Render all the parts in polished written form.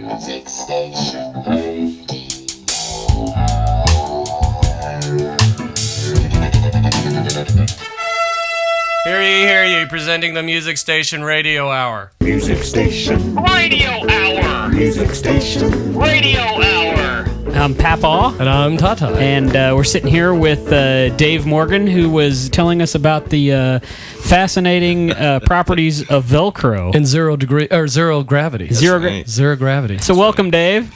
Music station. Hear ye, presenting the Music Station Radio Hour. Music Station Radio Hour. Music Station Radio Hour. I'm Papaw. And I'm Tata. And we're sitting here with Dave Morgan, who was telling us about the fascinating properties of Velcro. In zero gravity. Zero gravity. So welcome, Dave.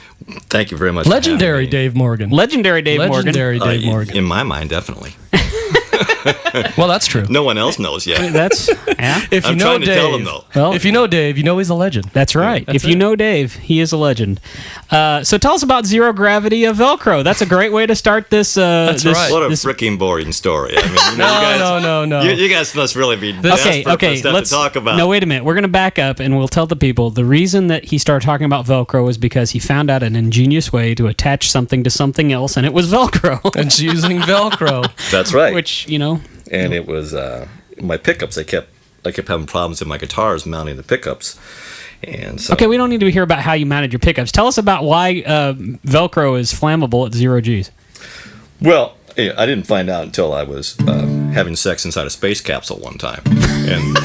Thank you very much. Legendary Dave Morgan. Legendary Dave Morgan. Legendary Dave Morgan. In my mind, definitely. Well, that's true. No one else knows yet. That's yeah. If you I'm know trying to Dave, tell them, though. Well, if you know Dave, you know he's a legend. That's right. That's if you it. know Dave, he is a legend. So tell us about zero gravity of Velcro. That's a great way to start this. That's right. What a freaking boring story. I mean, you know, No. You guys must really be desperate for stuff to talk about. No, wait a minute. We're going to back up and we'll tell the people the reason that he started talking about Velcro was because he found out an ingenious way to attach something to something else, and it was Velcro. And using Velcro. That's right. Which, you know. And it was my pickups. I kept having problems in my guitars mounting the pickups. And so, Okay, we don't need to hear about how you mounted your pickups. Tell us about why Velcro is flammable at 0 Gs. well, I didn't find out until I was having sex inside a space capsule one time. And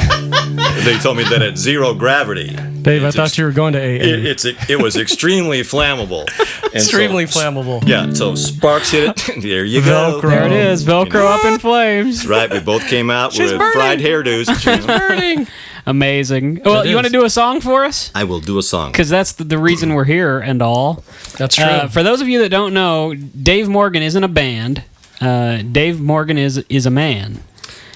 they told me that at zero gravity... Dave, I thought you were going to AA. It was extremely flammable. And Extremely flammable. Yeah, so sparks hit it. There you go. Velcro. There it is. Velcro up in flames. That's right. We both came out She's with burning. fried hairdos. It's burning. Amazing. Well, It you want to is. do a song for us? I will do a song. Because that's the reason we're here and all. That's true. For those of you that don't know, Dave Morgan isn't a band. Dave Morgan is a man.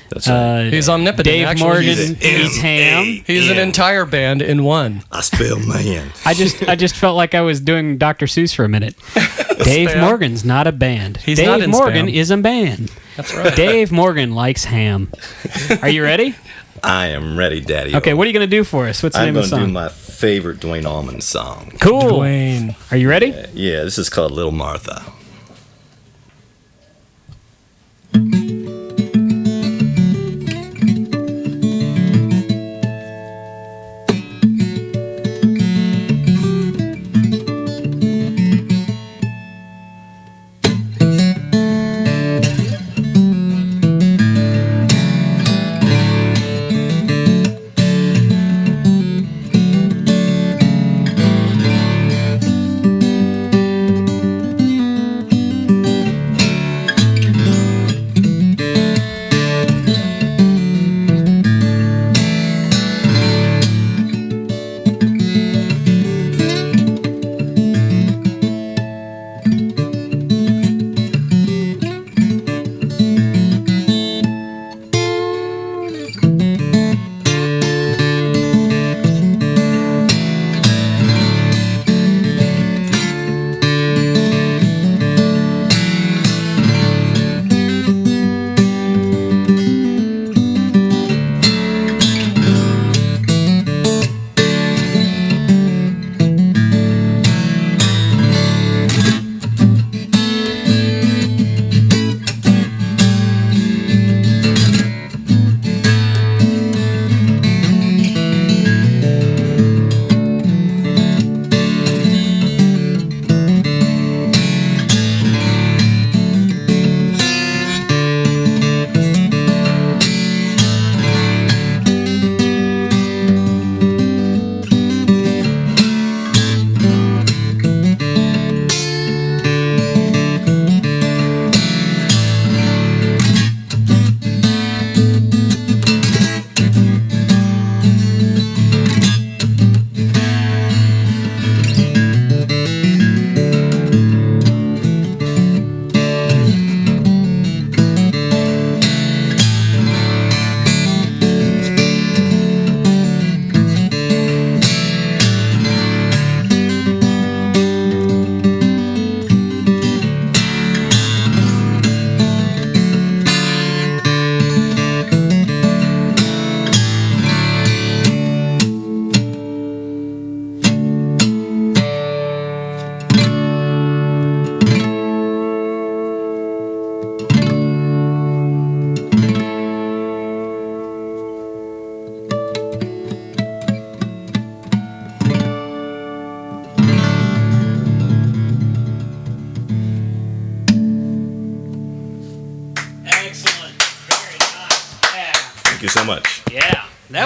That's right. He's omnipotent. Dave actually. Morgan He's eats ham. He's an entire band in one. I spell man. I just felt like I was doing Dr. Seuss for a minute. Dave Spam. Morgan's not a band. He's Dave not in Morgan Spam. is a band. That's right. Dave Morgan likes ham. Are you ready? I am ready, Daddy. Okay, what are you going to do for us? What's the I'm name of going the to do song? my favorite Dwayne Allman song. Cool. Dwayne. Are you ready? Yeah, this is called Little Martha.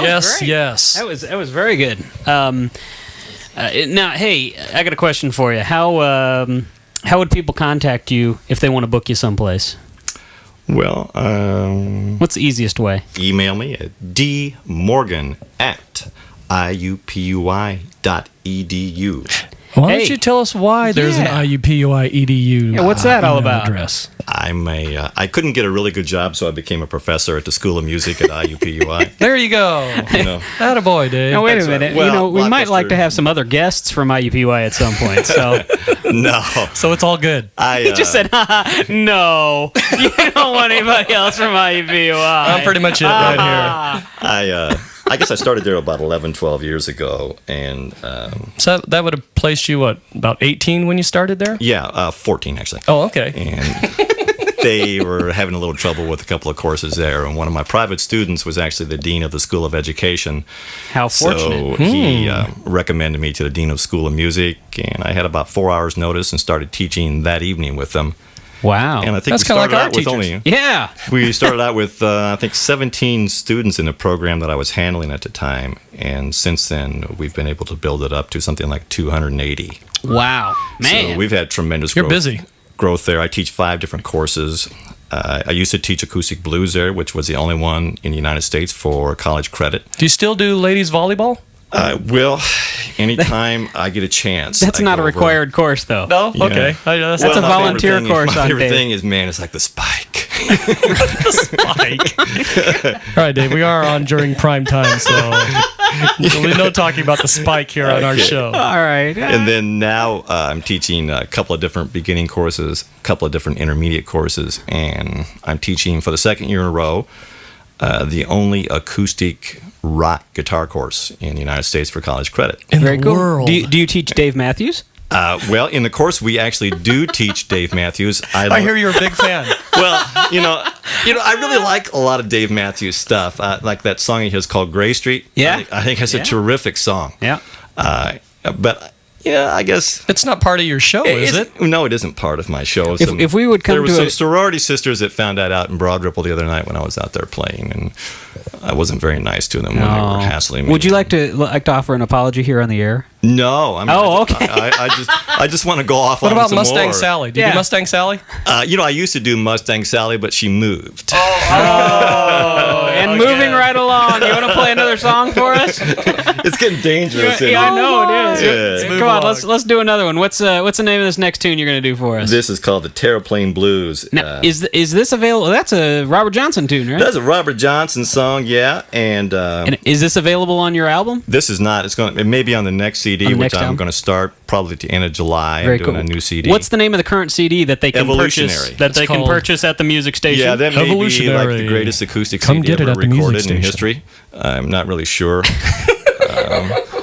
Yes, great. yes. That was very good. Now, hey, I got a question for you. How would people contact you if they want to book you someplace? Well, What's the easiest way? email me at dmorgan@iupui.edu. Why Hey. don't you tell us why there's an Yeah. IUPUI EDU? Yeah, what's that all email about? Address? I couldn't get a really good job, so I became a professor at the School of Music at IUPUI. There you go. You know, Attaboy, Dave. Now, wait a That's right. minute. Well, We might like Blockbuster- to have some other guests from IUPUI at some point. So no, So it's all good. he just said, no, you don't want anybody else from IUPUI. I'm pretty much it right I guess I started there about 11, 12 years ago, and here. So that would have placed you, what, about 18 when you started there? 14 actually. Oh, okay. And they were having a little trouble with a couple of courses there, and one of my private students was actually the dean of the School of Education. How fortunate. So he recommended me to the dean of School of Music, and I had about 4 hours notice and started teaching that evening with them. Wow. And I think That's we kinda started like our out with teachers. only Yeah. we started out with I think 17 students in the program that I was handling at the time, and since then we've been able to build it up to something like 280. Wow. Man. So we've had tremendous You're growth. busy. Growth there. I teach 5 different courses. I used to teach acoustic blues there, which was the only one in the United States for college credit. Do you still do ladies volleyball? Well, anytime I get a chance. That's I not go a over. required course, though. No? Yeah. Okay. That's Well, a my favorite volunteer thing course My on favorite Dave. thing is, man, it's like the spike. Spike. All right, Dave. We are on during prime time, so there'll be no talking about the spike here on our Okay. show. All right. And then now I'm teaching a couple of different beginning courses, a couple of different intermediate courses, and I'm teaching for the second year in a row the only acoustic rock guitar course in the United States for college credit. In Very the cool. world. Do you teach Dave Matthews? Well, in the course we actually do teach Dave Matthews. I hear you're a big fan. Well, I really like a lot of Dave Matthews stuff. Like that song he has called Gray Street. Yeah. I think that's Yeah. a terrific song. Yeah. But I guess It's not part of your show, is it? No, it isn't part of my show. If we would come there were to some a- sorority sisters that found that out in Broad Ripple the other night when I was out there playing, and I wasn't very nice to them when they were hassling me. Would you like to offer an apology here on the air? No. I mean, Oh, okay. I just want to go off What on about some Mustang more. Sally? Do you Yeah. do Mustang Sally? I used to do Mustang Sally, but she moved. And moving right along, you want to play another song for us? It's getting dangerous. Yeah, I know it is. Yeah. move Come on, along. let's do another one. What's the name of this next tune you're going to do for us? This is called the Terraplane Blues. Now, is this available? That's a Robert Johnson tune, right? That's a Robert Johnson song, yeah. And And is this available on your album? this is not. It may be on the next CD, On the which next I'm album? going to start probably at the end of July. Very I'm doing cool. a new CD. What's the name of the current CD that they can purchase? Evolutionary. That they It's can called- purchase at the music station. Yeah, that may be like Evolutionary. the greatest acoustic Come CD get it ever at the music recorded in station. history. I'm not really sure.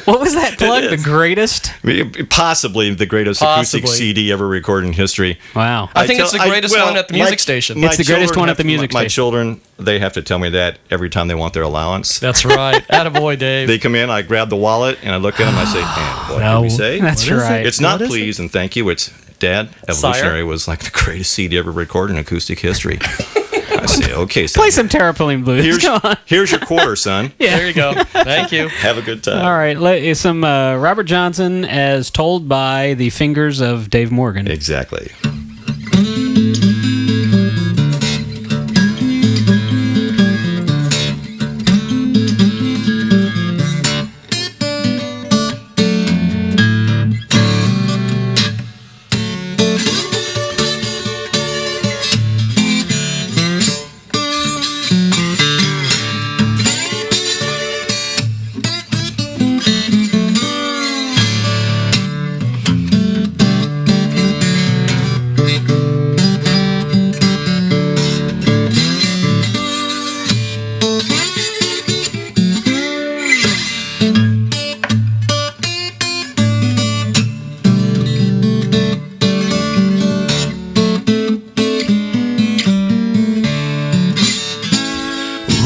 What was that plug? The is. greatest? Possibly the greatest acoustic Possibly. CD ever recorded in history. Wow. I think it's the greatest one at the music station. my It's the greatest children one at have the to- music My station. children, they have to tell me that every time they want their allowance. That's right. Attaboy, Dave. They come in, I grab the wallet, and I look at them, I say, man, what No. did we say? That's What is right. it? It's not What is please and thank you. It's Dad, Evolutionary was like the greatest CD ever recorded in acoustic history. I say, okay, son. Play some Terraplane Blues. Here's, Come on. here's your quarter, son. There you go. Thank you. Have a good time. All right. Some Robert Johnson as told by the fingers of Dave Morgan. Exactly.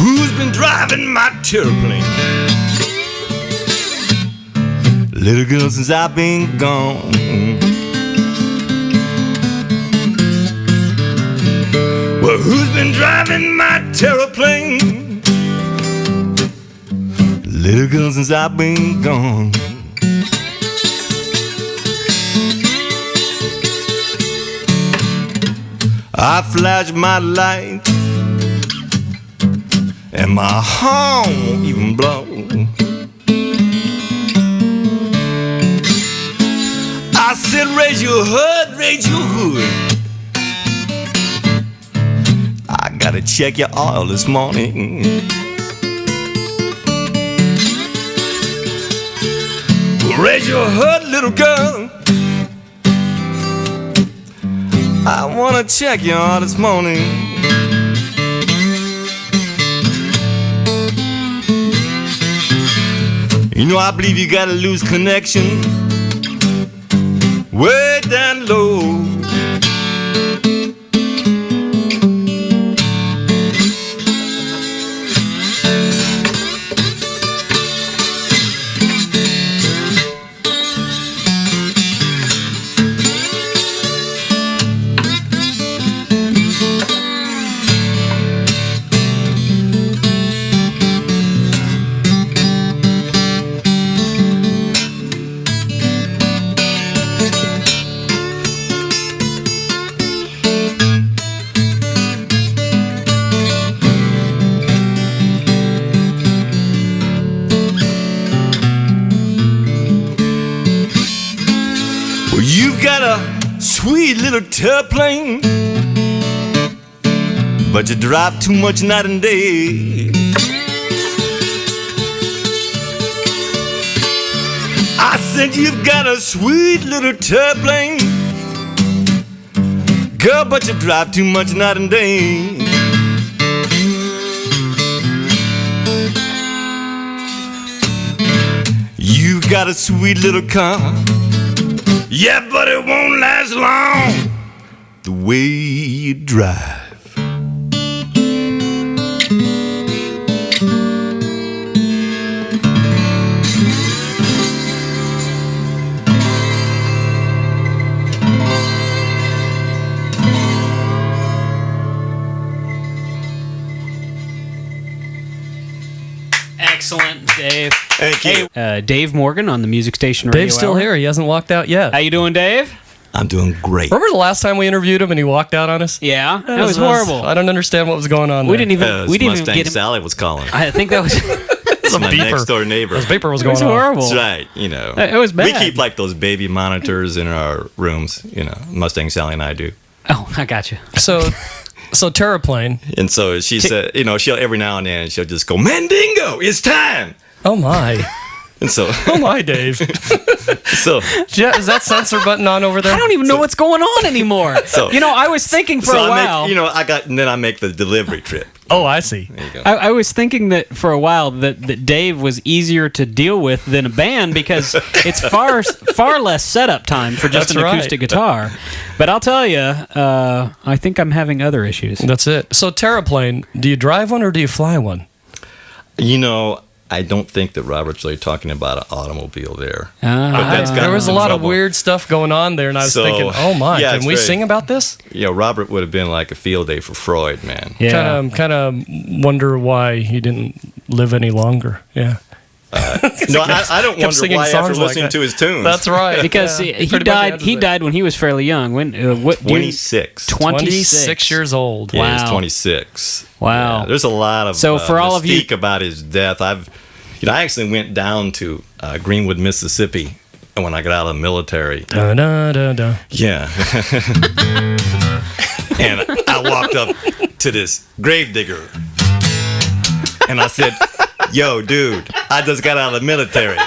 Who's been driving my terraplane? Little girl, since I've been gone. Well, who's been driving my terraplane? little girl, since I've been gone. I flash my light and my horn won't even blow. I said, raise your hood, raise your hood. I gotta check your oil this morning. Raise your hood, little girl. I wanna check your oil this morning. You know, I believe you got a loose connection way down low. You've got a sweet little airplane, but you drive too much night and day. I said you've got a sweet little airplane, girl, but you drive too much night and day. You've got a sweet little car, yeah, but it won't last long, the way you drive. Excellent, Dave. Thank you. Hey, Dave Morgan on the Music Station Radio Dave's still Hour. here. He hasn't walked out yet. How you doing, Dave? I'm doing great. Remember the last time we interviewed him and he walked out on us? Yeah, that was horrible. I don't understand what was going on. We there. didn't even we didn't even Mustang get him. Sally was calling. I think that was It's my beeper. next door neighbor. His paper was it going was on. horrible. That's right. You know, It was bad. We keep like those baby monitors in our rooms. You know, Mustang Sally and I do. Oh, I got you. So Terraplane. And so she said, you know, she'll every now and then she'll just go, Mandingo, it's time. Oh my. And so, Oh my, Dave. so Is that censor button on over there? I don't even know what's going on anymore. So- you know, I was thinking for a I while. make, you know, and then I make the delivery trip. Oh, I see. There you go. I was thinking that for a while that Dave was easier to deal with than a band because it's far less setup time for just That's an right. acoustic guitar. But I'll tell you, I think I'm having other issues. That's it. So Terraplane, do you drive one or do you fly one? You know, I don't think that Robert's really talking about an automobile there. That's got There was a some lot of trouble. weird stuff going on there, and I was So, thinking, oh my, yeah, can it's we very- sing about this? You know, Robert would have been like a field day for Freud, man. Yeah. Kind of wonder why he didn't live any longer. Yeah. No, I don't wonder singing why after songs like listening that. to his tunes. That's right. Because Yeah. he Pretty much died. answers He it. died when he was fairly young. When 26. 26 years old. Yeah, Wow. he's 26. Wow. Yeah, there's a lot of So for all of you- mystique about his death. I actually went down to Greenwood, Mississippi, and when I got out of the military. Da, da, da, da. Yeah. And I walked up to this gravedigger, and I said, "Yo, dude, I just got out of the military.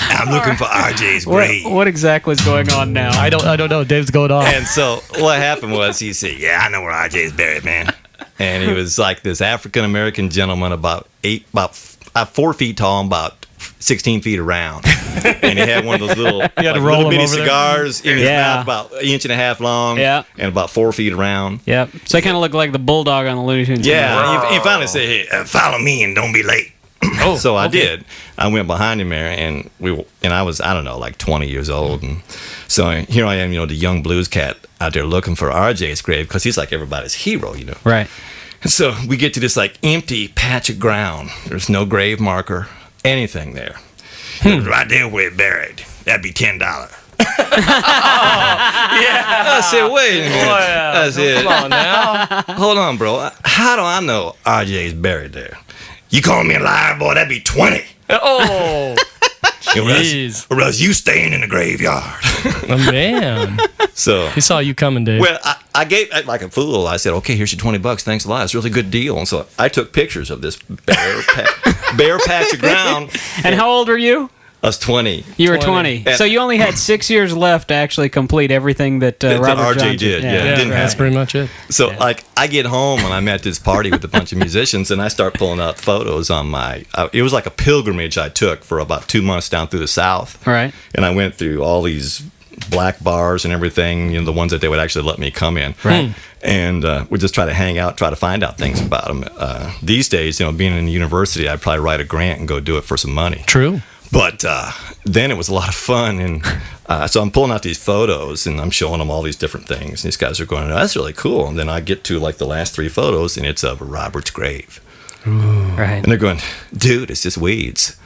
I'm looking for RJ's grave." What exactly is going on now? I don't know. Dave's going on. And so what happened was he said, "Yeah, I know where RJ's buried, man." And he was like this African American gentleman, about 4 feet tall, and about 16 feet around. And he had one of those little, had to like, roll little him bitty over there. cigars in his Yeah. mouth, about an inch and a half long, Yeah. and about 4 feet around. Yep. So I kind of look like the bulldog on the Looney Tunes. Yeah, he finally said, "Hey, follow me and don't be late." Oh, So I did. I went behind him there, and I was, I don't know, like 20 years old, and so here I am, you know, the young blues cat out there looking for RJ's grave because he's like everybody's hero, you know. Right. So we get to this like empty patch of ground. There's no grave marker, anything there. Right there where it's buried. That'd be $10. I said, wait a minute. I said, Come on now. hold on, bro. How do I know RJ's buried there? You calling me a liar, boy? That'd be 20. Oh, jeez. Or else you staying in the graveyard. Oh, man. So He saw you coming, Dave. well, I gave like a fool. I said, "Okay, here's your $20. Thanks a lot. It's a really good deal." And so I took pictures of this bare patch of ground. And how old are you? I was 20. You were 20. 20. So you only had 6 years left to actually complete everything that Robert RJ Johnson did, yeah. yeah, didn't that's happen. pretty much it. So like I get home and I'm at this party with a bunch of musicians and I start pulling out photos on my. It was like a pilgrimage I took for about 2 months down through the South. All right. And I went through all these black bars and everything, the ones that they would actually let me come in. Right. And we just try to hang out, try to find out things about them. These days, being in the university, I'd probably write a grant and go do it for some money. True. But then it was a lot of fun. And so I'm pulling out these photos and I'm showing them all these different things. And these guys are going, "Oh, that's really cool." And then I get to like the last 3 photos and it's of Robert's grave. Right. And they're going, "Dude, it's just weeds."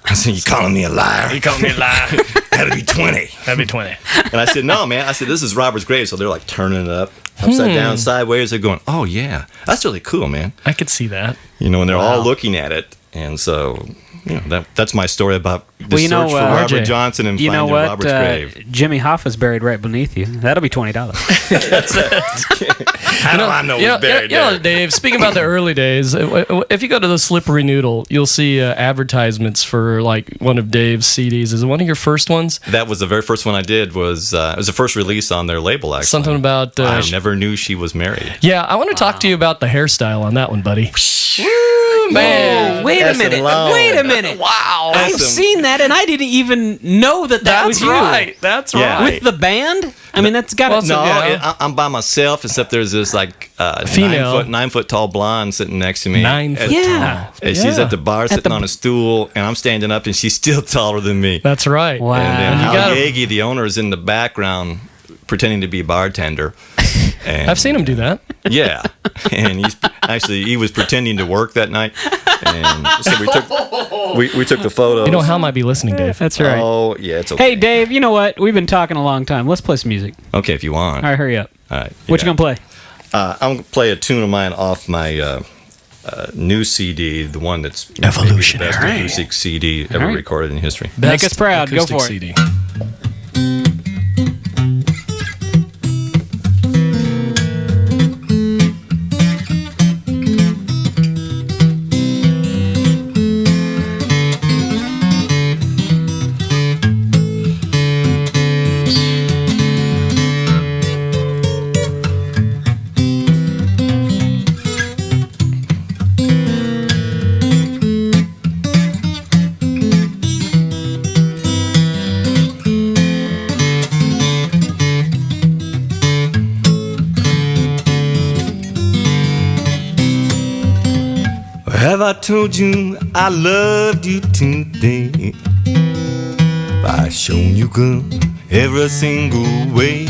I said, "You calling me a liar?" You called me a liar. That'd be 20. That'd be 20. And I said, "No, man." I said, "This is Robert's grave." So they're like turning it upside down, sideways. They're going, "Oh, yeah. That's really cool, man." I could see that. And they're all looking at it. And so, that's my story about the Well, search for Robert RJ, You Johnson and finding know what? Robert's grave. Jimmy Hoffa's buried right beneath you. That'll be $20. How do I know it's buried there? Dave, speaking about the early days, if you go to the Slippery Noodle, you'll see advertisements for like one of Dave's CDs. Is it one of your first ones? That was the very first one I did. It was the first release on their label, actually. Something about... I never knew she was married. Yeah, I want to talk to you about the hairstyle on that one, buddy. Man. Wait a That's minute. alone. Wait a minute. Wow. I've seen that, and I didn't even know that was you. That's Yeah. right. With the band? I mean, that's got to... No, Yeah. I'm by myself, except there's this like Female. 9 foot tall blonde sitting next to me. 9 foot Yeah. tall. And she's Yeah. at the bar sitting on a stool, and I'm standing up, and she's still taller than me. That's right. Wow. And then You Al gotta- Yagi, the owner, is in the background pretending to be a bartender. And, I've seen him do that. Yeah, and he was pretending to work that night, and so we took the photos. Hal might be listening, Dave. That's right. Oh yeah, it's okay. Hey, Dave, you know what? We've been talking a long time. Let's play some music. Okay, if you want. All right, hurry up. All right. What you going to play? I'm gonna play a tune of mine off my new CD, the one that's Evolutionary. maybe the best acoustic CD ever right. recorded in history. Make us proud. Go acoustic for it. CD. Have I told you I loved you today? By showing you good every single way.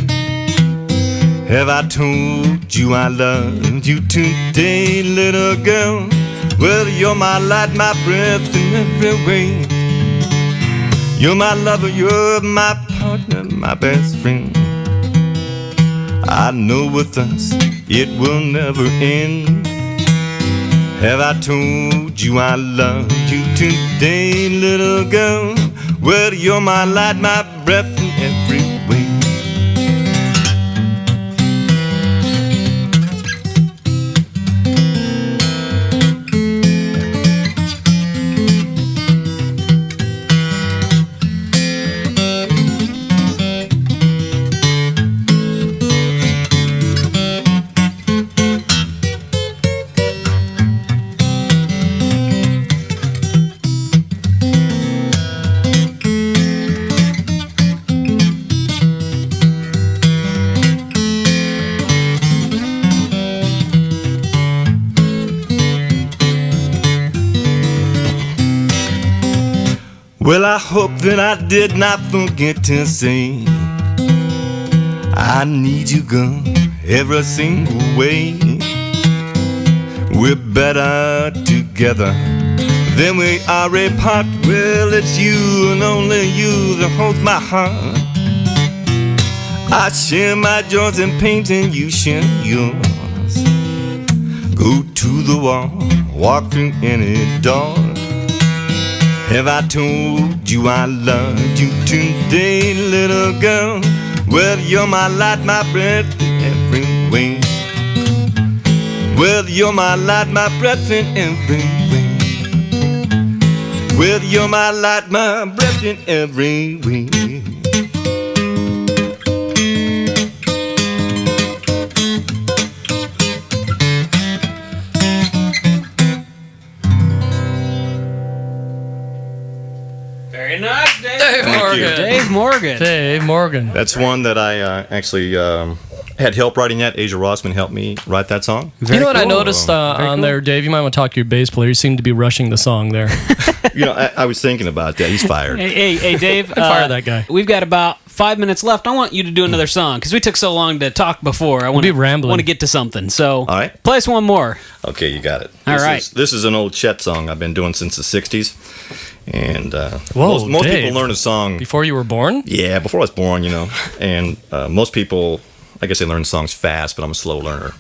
Have I told you I loved you today, little girl? Well, you're my light, my breath in every way. You're my lover, you're my partner, my best friend. I know with us it will never end. Have I told you I loved you today, little girl? Well, you're my light, my breath in every way. Well, I hope that I did not forget to say I need you, girl, every single way. we're better together than we are apart. Well, it's you and only you that holds my heart. I share my joys and pains and you share yours. Go to the wall, walk through any door. Have I told you I loved you today, little girl? Well, you're my light, my breath in every way. Well, you're my light, my breath in every way. Well, you're my light, my breath in every way. Very nice, Dave. Dave Thank Morgan. you. Dave Morgan. Dave Morgan. That's one that I actually had help writing that. Asia Rossman helped me write that song. You know what I cool. noticed on cool. there, Dave? You might want to talk to your bass player. You seem to be rushing the song there. You know, I was thinking about that. He's fired. Hey, Dave. Fire that guy. We've got about 5 minutes left. I want you to do another song because we took so long to talk before. I want be rambling. Want to get to something. So, All right. play us one more. Okay, you got it. All right. This is an old Chet song I've been doing since the 60s. And Whoa, most Dave. people learn a song. Before you were born? Yeah, before I was born, you know. And most people, I guess they learn songs fast, but I'm a slow learner.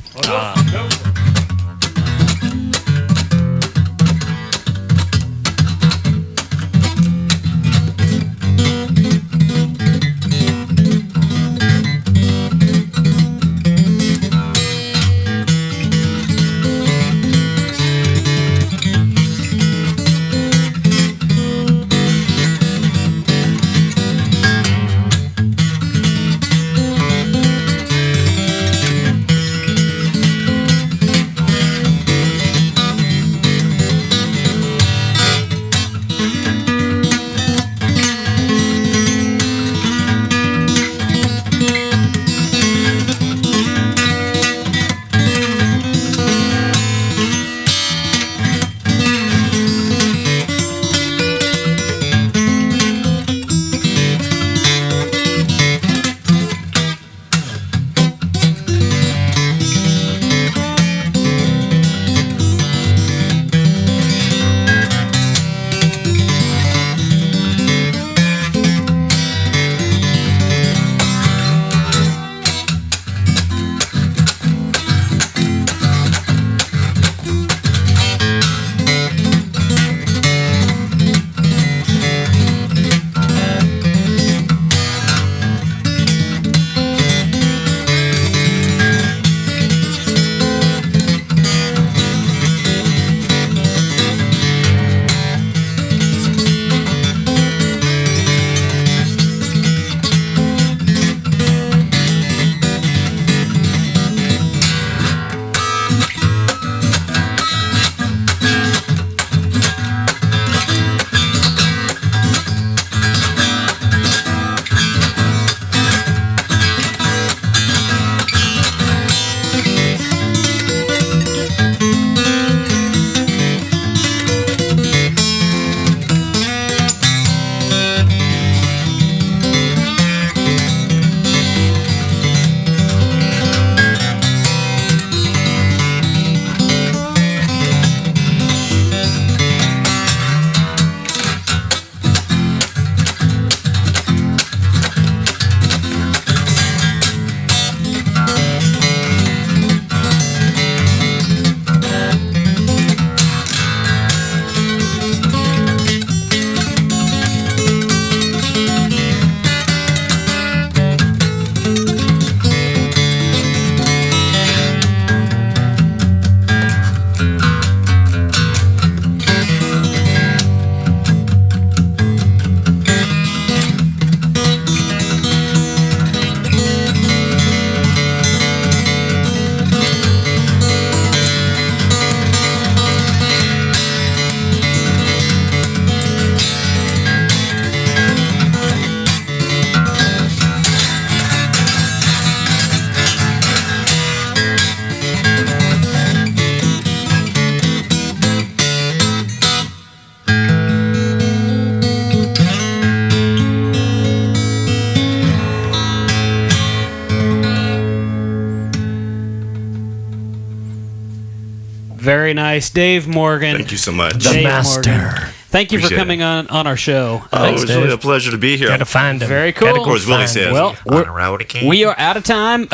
Very nice. Dave Morgan. Thank you so much. Dave master. Morgan. Thank you for Appreciate coming on our show. It was really Dave. a pleasure to be here. Gotta find him. Very cool. Gotta Of go course, Willie find says. him. Well, On a road again. we are out of time. This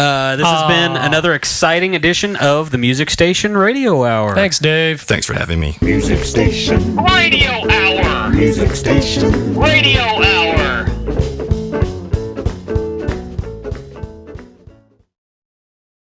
has been another exciting edition of the Music Station Radio Hour. Thanks, Dave. Thanks for having me. Music station. Radio Hour. Music station. Radio Hour.